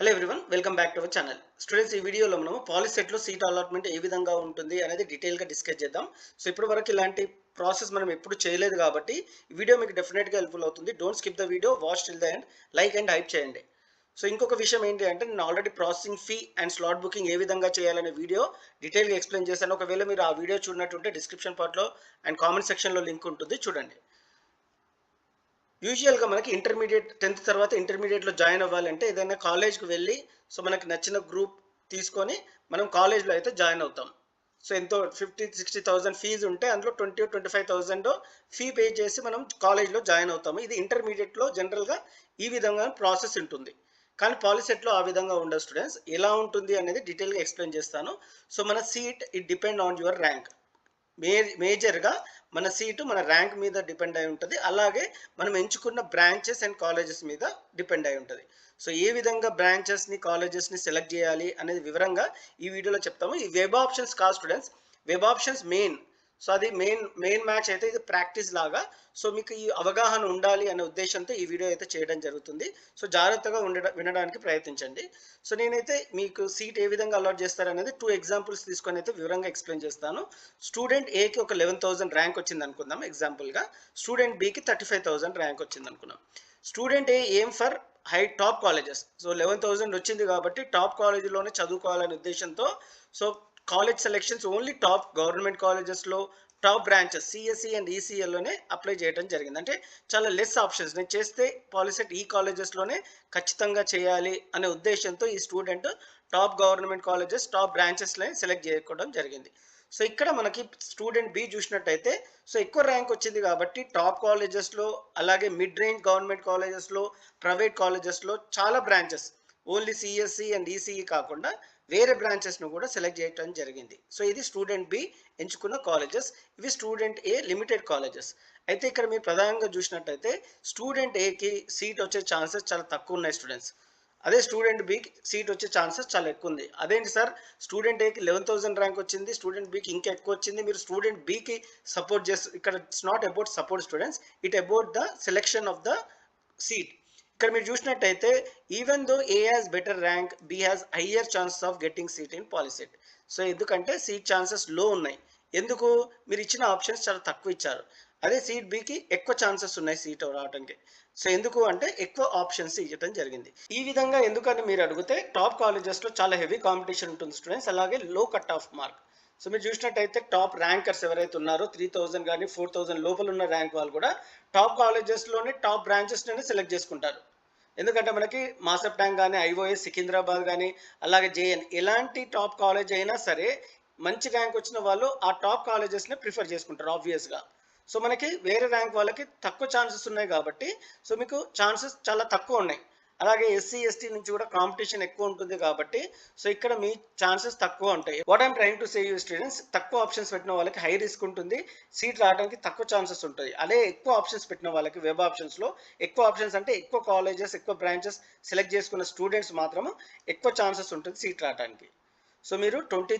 Hello everyone, welcome back to our channel. Students, ఈ వీడియోలో మనము పాలిసెట్లో సీట్ అలాట్మెంట్ ఏ విధంగా ఉంటుంది అనేది డీటెయిల్గా డిస్కస్ చేద్దాం. సో ఇప్పటి వరకు ఇలాంటి ప్రాసెస్ మనం ఎప్పుడు చేయలేదు కాబట్టి ఈ వీడియో మీకు డెఫినెట్గా హెల్ప్ఫుల్ అవుతుంది. Don't skip the video, watch till the end, like and hype చేయండి. సో ఇంకొక విషయం ఏంటి అంటే, నేను already processing fee and slot booking ఏ విధంగా చేయాలనే వీడియో డీటెయిల్గా ఎక్స్ప్లెయిన్ చేశాను. ఒకవేళ మీరు ఆ వీడియో చూడనట్టుంటే డిస్క్రిప్షన్ పార్ట్లో అండ్ కామెంట్ సెక్షన్లో లింక్ ఉంటుంది, చూడండి. యూజువల్గా మనకి ఇంటర్మీడియట్ 10th తర్వాత ఇంటర్మీడియట్లో జాయిన్ అవ్వాలంటే ఏదైనా కాలేజ్కి వెళ్ళి సో మనకి నచ్చిన గ్రూప్ తీసుకొని మనం కాలేజ్లో అయితే జాయిన్ అవుతాం. సో ఎంతో 50-60,000 ఫీజు ఉంటే అందులో 20-25,000 ఫీ పే చేసి మనం కాలేజ్లో జాయిన్ అవుతాము. ఇది ఇంటర్మీడియట్లో జనరల్గా ఈ విధంగా ప్రాసెస్ ఉంటుంది. కానీ పాలిసెట్లో ఆ విధంగా ఉండదు స్టూడెంట్స్. ఎలా ఉంటుంది అనేది డీటెయిల్గా ఎక్స్ప్లెయిన్ చేస్తాను. సో మన seat it depend on your rank. మేజర్గా మన సీటు మన ర్యాంక్ మీద డిపెండ్ అయి ఉంటుంది. అలాగే మనం ఎంచుకున్న బ్రాంచెస్ అండ్ కాలేజెస్ మీద డిపెండ్ అయి ఉంటుంది. సో ఏ విధంగా బ్రాంచెస్ని కాలేజెస్ని సెలెక్ట్ చేయాలి అనేది వివరంగా ఈ వీడియోలో చెప్తాము. ఈ వెబ్ ఆప్షన్స్ కాదు students, web options main. So అది మెయిన్ మ్యాచ్ అయితే ఇది ప్రాక్టీస్ లాగా. సో మీకు ఈ అవగాహన ఉండాలి అనే ఉద్దేశంతో ఈ వీడియో అయితే చేయడం జరుగుతుంది. సో జాగ్రత్తగా వినడానికి ప్రయత్నించండి. సో నేనైతే మీకు సీట్ ఏ విధంగా అలాట్ చేస్తారనేది 2 ఎగ్జాంపుల్స్ తీసుకొని అయితే వివరంగా ఎక్స్ప్లెయిన్ చేస్తాను. స్టూడెంట్ ఏకి ఒక 11,000 ర్యాంక్ వచ్చింది అనుకుందాం ఎగ్జాంపుల్గా. స్టూడెంట్ బికి 35,000 ర్యాంక్ వచ్చింది అనుకున్నాం. Student A aim for high top colleges. So 11,000 వచ్చింది కాబట్టి టాప్ కాలేజీలోనే చదువుకోవాలనే ఉద్దేశంతో so college selections only top government కాలేజెస్లో టాప్ బ్రాంచెస్ సిఎస్సి అండ్ ఈసీఎల్లోనే అప్లై చేయడం జరిగింది. అంటే చాలా లెస్ ఆప్షన్స్. నేను చేస్తే పాలిసెట్ ఈ కాలేజెస్లోనే ఖచ్చితంగా చేయాలి అనే ఉద్దేశంతో ఈ student top government colleges top బ్రాంచెస్లో సెలెక్ట్ చేసుకోవడం జరిగింది. సో ఇక్కడ మనకి స్టూడెంట్ బి చూసినట్టయితే సో ఎక్కువ ర్యాంక్ వచ్చింది కాబట్టి టాప్ కాలేజెస్లో అలాగే మిడ్ రేంజ్ గవర్నమెంట్ కాలేజెస్లో ప్రైవేట్ కాలేజెస్లో చాలా branches only CSE and ECE కాకుండా వేరే బ్రాంచెస్ను కూడా సెలెక్ట్ చేయడం జరిగింది. సో ఇది స్టూడెంట్ బి ఎంచుకున్న కాలేజెస్. ఇవి స్టూడెంట్ ఏ లిమిటెడ్ కాలేజెస్. అయితే ఇక్కడ మీరు ప్రధానంగా చూసినట్టయితే స్టూడెంట్ ఏకి సీట్ వచ్చే ఛాన్సెస్ చాలా తక్కువ ఉన్నాయి స్టూడెంట్స్. అదే స్టూడెంట్ బికి సీట్ వచ్చే ఛాన్సెస్ చాలా ఎక్కువ ఉంది. అదేంటి సార్, స్టూడెంట్ ఏకి 11,000 ర్యాంక్ వచ్చింది, స్టూడెంట్ బికి ఇంకా ఎక్కువ వచ్చింది, మీరు స్టూడెంట్ బికి సపోర్ట్ చేస్తారు. ఇక్కడ it's not about support students, it about the selection of the seat. ఇక్కడ మీరు చూసినట్టయితే even though A has better rank, B has higher chances of getting seat in POLYCET. So ఎందుకంటే సీట్ ఛాన్సెస్ లో ఉన్నాయి. ఎందుకు? మీరు ఇచ్చిన ఆప్షన్స్ చాలా తక్కువ ఇచ్చారు. అదే సీట్ బికి ఎక్కువ ఛాన్సెస్ ఉన్నాయి సీట్ రావడానికి. సో ఎందుకు అంటే ఎక్కువ ఆప్షన్స్ ఇవ్వడం జరిగింది. ఈ విధంగా ఎందుకని మీరు అడిగితే టాప్ కాలేజెస్లో చాలా హెవీ కాంపిటీషన్ ఉంటుంది స్టూడెంట్స్, అలాగే లో కట్ ఆఫ్ మార్క్. సో మీరు చూసినట్టయితే టాప్ ర్యాంకర్స్ ఎవరైతే ఉన్నారో 3,000 కానీ 4,000 లోపల ఉన్న ర్యాంక్ వాళ్ళు కూడా టాప్ కాలేజెస్లోనే టాప్ బ్రాంచెస్లోనే సెలెక్ట్ చేసుకుంటారు. ఎందుకంటే మనకి మాసప్ ట్యాంక్ కానీ ఐఓఎస్ సికింద్రాబాద్ కానీ అలాగే జేఎన్ ఎలాంటి టాప్ కాలేజ్ అయినా సరే మంచి ర్యాంక్ వచ్చిన వాళ్ళు ఆ టాప్ కాలేజెస్ని ప్రిఫర్ చేసుకుంటారు ఆబ్వియస్గా. సో మనకి వేరే ర్యాంక్ వాళ్ళకి తక్కువ ఛాన్సెస్ ఉన్నాయి కాబట్టి సో మీకు ఛాన్సెస్ చాలా తక్కువ ఉన్నాయి. అలాగే ఎస్సీ ఎస్టీ నుంచి కూడా కాంపిటీషన్ ఎక్కువ ఉంటుంది కాబట్టి సో ఇక్కడ మీ ఛాన్సెస్ తక్కువ ఉంటాయి. What I'm trying to say you students, తక్కువ ఆప్షన్స్ పెట్టిన వాళ్ళకి హై రిస్క్ ఉంటుంది, సీట్ రావడానికి తక్కువ ఛాన్సెస్ ఉంటుంది. అదే ఎక్కువ ఆప్షన్స్ పెట్టిన వాళ్ళకి వెబ్ ఆప్షన్స్లో ఎక్కువ ఆప్షన్స్ అంటే ఎక్కువ కాలేజెస్ ఎక్కువ బ్రాంచెస్ సెలెక్ట్ చేసుకున్న స్టూడెంట్స్ మాత్రం ఎక్కువ ఛాన్సెస్ ఉంటుంది సీట్ రావడానికి. సో మీరు 20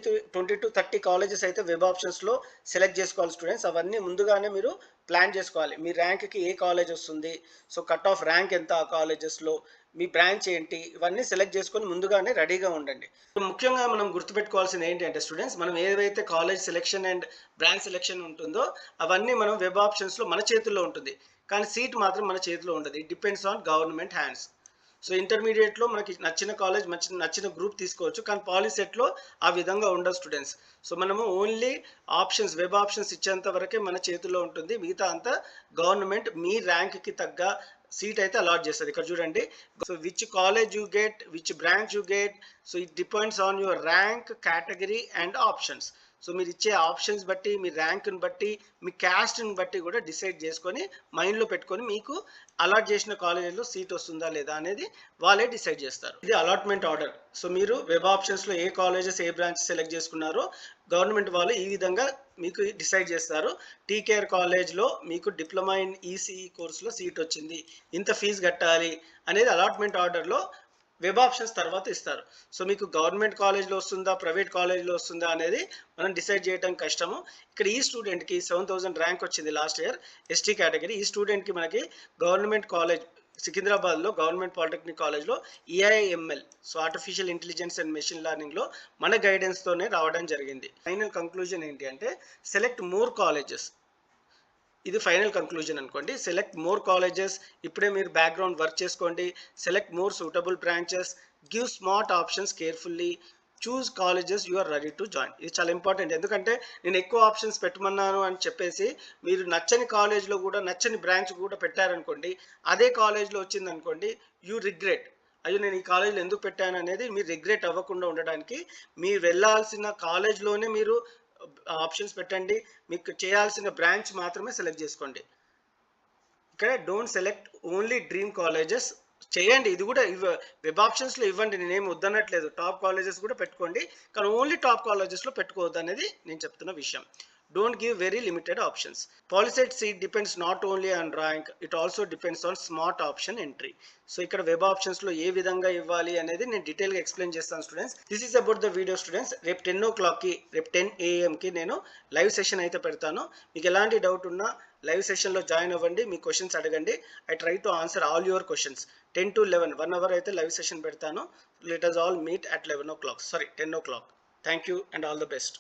to 30 కాలేజెస్ అయితే వెబ్ ఆప్షన్స్లో సెలెక్ట్ చేసుకోవాలి స్టూడెంట్స్. అవన్నీ ముందుగానే మీరు ప్లాన్ చేసుకోవాలి. మీ ర్యాంక్కి ఏ కాలేజ్ వస్తుంది, సో కట్ ఆఫ్ ర్యాంక్ ఎంత ఆ కాలేజెస్లో, మీ బ్రాంచ్ ఏంటి, ఇవన్నీ సెలెక్ట్ చేసుకొని ముందుగానే రెడీగా ఉండండి. ముఖ్యంగా మనం గుర్తుపెట్టుకోవాల్సింది ఏంటి అంటే స్టూడెంట్స్, మనం ఏదైతే college selection and branch selection ఉంటుందో అవన్నీ మనం వెబ్ ఆప్షన్స్లో మన చేతుల్లో ఉంటుంది. కానీ సీట్ మాత్రం మన చేతిలో ఉండదు. It depends on government hands. So ఇంటర్మీడియట్లో మనకి నచ్చిన కాలేజ్ నచ్చిన గ్రూప్ తీసుకోవచ్చు, కానీ పాలిసెట్లో ఆ విధంగా ఉండదు స్టూడెంట్స్. సో మనము ఓన్లీ ఆప్షన్స్ వెబ్ ఆప్షన్స్ ఇచ్చేంత వరకే మన చేతుల్లో ఉంటుంది. మిగతా అంతా గవర్నమెంట్ మీ ర్యాంక్కి తగ్గ సీట్ అయితే అలాట్ చేస్తుంది. ఇక్కడ చూడండి, so which college you get, which branch you get, so it depends on your rank, category and options. So మీరు ఇచ్చే ఆప్షన్స్ బట్టి, మీ ర్యాంక్ని బట్టి, మీ క్యాస్ట్ని బట్టి కూడా డిసైడ్ చేసుకొని మైండ్లో పెట్టుకొని మీకు అలాట్ చేసిన కాలేజీలో సీట్ వస్తుందా లేదా అనేది వాళ్ళే డిసైడ్ చేస్తారు. ఇది అలాట్మెంట్ ఆర్డర్. సో మీరు వెబ్ ఆప్షన్స్లో ఏ కాలేజెస్ ఏ బ్రాంచ్ సెలెక్ట్ చేసుకున్నారో గవర్నమెంట్ వాళ్ళు ఈ విధంగా మీకు డిసైడ్ చేస్తారు. టీకేఆర్ కాలేజ్లో మీకు డిప్లొమా ఇన్ ఈసీఈ కోర్సులో సీట్ వచ్చింది, ఇంత ఫీజు కట్టాలి అనేది అలాట్మెంట్ ఆర్డర్లో వెబ్ ఆప్షన్స్ తర్వాత ఇస్తారు. సో మీకు గవర్నమెంట్ కాలేజ్లో వస్తుందా ప్రైవేట్ కాలేజ్లో వస్తుందా అనేది మనం డిసైడ్ చేయడం కష్టము. ఇక్కడ ఈ స్టూడెంట్కి 7,000 ర్యాంక్ వచ్చింది లాస్ట్ ఇయర్, ఎస్టీ కేటగిరీ. ఈ స్టూడెంట్కి మనకి గవర్నమెంట్ కాలేజ్ సికింద్రాబాద్లో గవర్నమెంట్ పాలిటెక్నిక్ కాలేజ్లో EIML, so artificial intelligence and machine లెర్నింగ్లో మన గైడెన్స్తోనే రావడం జరిగింది. ఫైనల్ కంక్లూజన్ ఏంటి అంటే సెలెక్ట్ మోర్ కాలేజెస్. ఇది ఫైనల్ కంక్లూజన్ అనుకోండి. Select more colleges. ఇప్పుడే మీరు బ్యాక్గ్రౌండ్ వర్క్ చేసుకోండి. Select more suitable branches. Give smart options carefully. Choose colleges you are ready to join. ఇది చాలా ఇంపార్టెంట్. ఎందుకంటే నేను ఎక్కువ ఆప్షన్స్ పెట్టమన్నాను అని చెప్పేసి మీరు నచ్చని కాలేజ్లో కూడా నచ్చని బ్రాంచ్ కూడా పెట్టారనుకోండి, అదే కాలేజ్లో వచ్చింది అనుకోండి, యూ రిగ్రెట్. అయ్యో నేను ఈ కాలేజ్లో ఎందుకు పెట్టాను అనేది మీరు రిగ్రెట్ అవ్వకుండా ఉండడానికి మీరు వెళ్ళాల్సిన కాలేజ్లోనే మీరు ఆప్షన్స్ పెట్టండి. మీకు చేయాల్సిన బ్రాంచ్ మాత్రమే సెలెక్ట్ చేసుకోండి. ఇక్కడ don't select only dream colleges. చేయండి, ఇది కూడా వెబ్ ఆప్షన్స్లో ఇవ్వండి, నేనేమి వద్దనట్లేదు. టాప్ కాలేజెస్ కూడా పెట్టుకోండి, కానీ ఓన్లీ టాప్ కాలేజెస్లో పెట్టుకోవద్దు అనేది నేను చెప్తున్న విషయం. Don't give very limited options. POLYCET seat depends not only on rank, it also depends on smart option entry. So ఇక్కడ వెబ్ ఆప్షన్స్లో ఏ విధంగా ఇవ్వాలి అనేది నేను డీటెయిల్గా ఎక్స్ప్లెయిన్ చేస్తాను students. This is about the video students. రేపు 10 o'clockకి, రేపు 10 AM నేను లైవ్ సెషన్ అయితే పెడతాను. మీకు ఎలాంటి డౌట్ ఉన్నా లైవ్ సెషన్లో జాయిన్ అవ్వండి, మీ క్వశ్చన్స్ అడగండి. I try to answer all your questions. 10 to 11 1 hour అయితే లైవ్ సెషన్ పెడతాను. Let us all meet at 11 o'clock. Sorry, 10 o'clock. Thank you and all the best.